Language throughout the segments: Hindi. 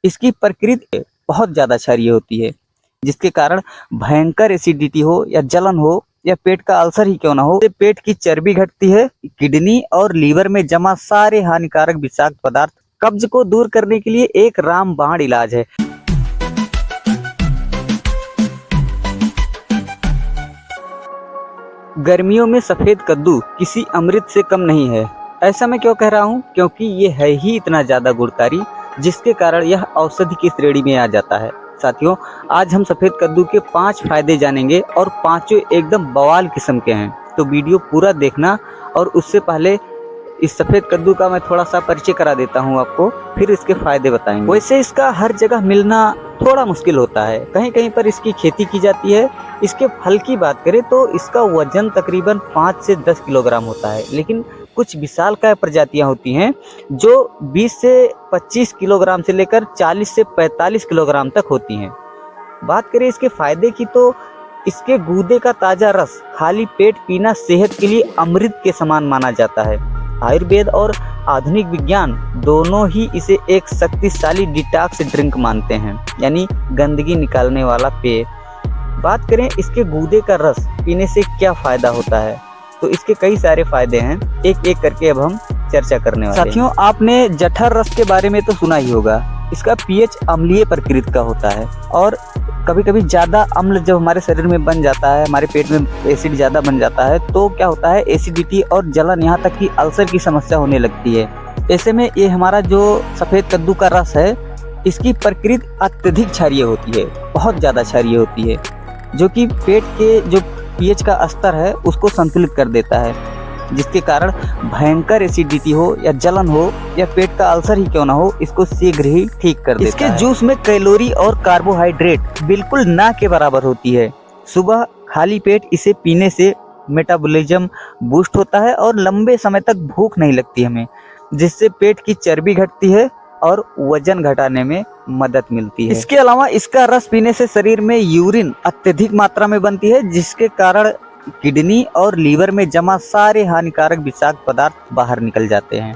इसकी प्रकृति बहुत ज़्यादा क्षारीय होती है, जिसके कारण भयंकर एसिडिटी हो या जलन हो या पेट का अल्सर ही क्यों ना हो, पेट की चर्बी घटती है। किडनी और लीवर में जमा सारे हानिकारक विषाक्त पदार्थ कब्ज को दूर करने के लिए एक रामबाण इलाज है। गर्मियों में सफेद कद्दू किसी अमृत से कम नहीं है। ऐसा मैं क्यों कह रहा हूँ? क्योंकि ये है ही इतना ज़्यादा गुणकारी, जिसके कारण यह औषधि की श्रेणी में आ जाता है। साथियों, आज हम सफ़ेद कद्दू के 5 फायदे जानेंगे और पांचों एकदम बवाल किस्म के हैं। तो वीडियो पूरा देखना। और उससे पहले इस सफ़ेद कद्दू का मैं थोड़ा सा परिचय करा देता हूँ आपको, फिर इसके फायदे बताएंगे। वैसे इसका हर जगह मिलना थोड़ा मुश्किल होता है, कहीं कहीं पर इसकी खेती की जाती है। इसके फल की बात करें तो इसका वजन तकरीबन 5 से 10 किलोग्राम होता है, लेकिन कुछ विशालकाय प्रजातियां होती हैं जो 20 से 25 किलोग्राम से लेकर 40 से 45 किलोग्राम तक होती हैं। बात करें इसके फायदे की तो इसके गूदे का ताज़ा रस खाली पेट पीना सेहत के लिए अमृत के समान माना जाता है। आयुर्वेद और आधुनिक विज्ञान दोनों ही इसे एक शक्तिशाली डिटॉक्स ड्रिंक मानते हैं, यानी गंदगी निकालने वाला पेय। बात करें इसके गूदे का रस पीने से क्या फ़ायदा होता है, तो इसके कई सारे फायदे हैं, एक एक करके अब हम चर्चा करने वाले हैं। साथियों, आपने जठर रस के बारे में तो सुना ही होगा। इसका पीएच अम्लीय प्रकृति का होता है और कभी कभी ज़्यादा अम्ल जब हमारे शरीर में बन जाता है, हमारे पेट में एसिड ज़्यादा बन जाता है, तो क्या होता है, एसिडिटी और जलन, यहाँ तक कि अल्सर की समस्या होने लगती है। ऐसे में ये हमारा जो सफ़ेद कद्दू का रस है, इसकी प्रकृति अत्यधिक क्षारीय होती है, बहुत ज़्यादा क्षारीय होती है, जो कि पेट के जो पीएच का स्तर है उसको संतुलित कर देता है, जिसके कारण भयंकर एसिडिटी हो या जलन हो या पेट का अल्सर ही क्यों ना हो, इसको शीघ्र ही ठीक कर देता है। इसके जूस में कैलोरी और कार्बोहाइड्रेट बिल्कुल ना के बराबर होती है। सुबह खाली पेट इसे पीने से मेटाबॉलिज्म बूस्ट होता है और लंबे समय तक भूख नहीं लगती हमें, जिससे पेट की चर्बी घटती है और वजन घटाने में मदद मिलती है। इसके अलावा इसका रस पीने से शरीर में यूरिन अत्यधिक मात्रा में बनती है, जिसके कारण किडनी और लीवर में जमा सारे हानिकारक विषाक्त पदार्थ बाहर निकल जाते हैं।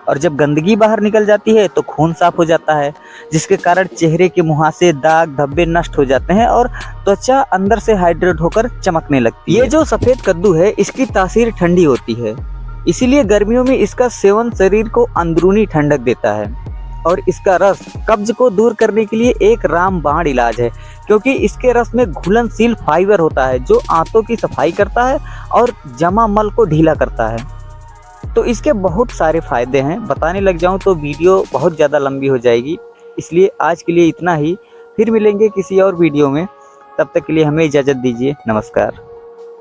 और जब गंदगी बाहर निकल जाती है तो खून साफ हो जाता है, जिसके कारण चेहरे के मुहासे, दाग धब्बे नष्ट हो जाते हैं और त्वचा अंदर से हाइड्रेट होकर चमकने लगती है। ये जो सफ़ेद कद्दू है, इसकी तासीर ठंडी होती है, इसीलिए गर्मियों में इसका सेवन शरीर को अंदरूनी ठंडक देता है। और इसका रस कब्ज को दूर करने के लिए एक रामबाण इलाज है, क्योंकि इसके रस में घुलनशील फाइबर होता है जो आंतों की सफाई करता है और जमा मल को ढीला करता है। तो इसके बहुत सारे फायदे हैं, बताने लग जाऊं तो वीडियो बहुत ज़्यादा लंबी हो जाएगी, इसलिए आज के लिए इतना ही। फिर मिलेंगे किसी और वीडियो में, तब तक के लिए हमें इजाज़त दीजिए। नमस्कार।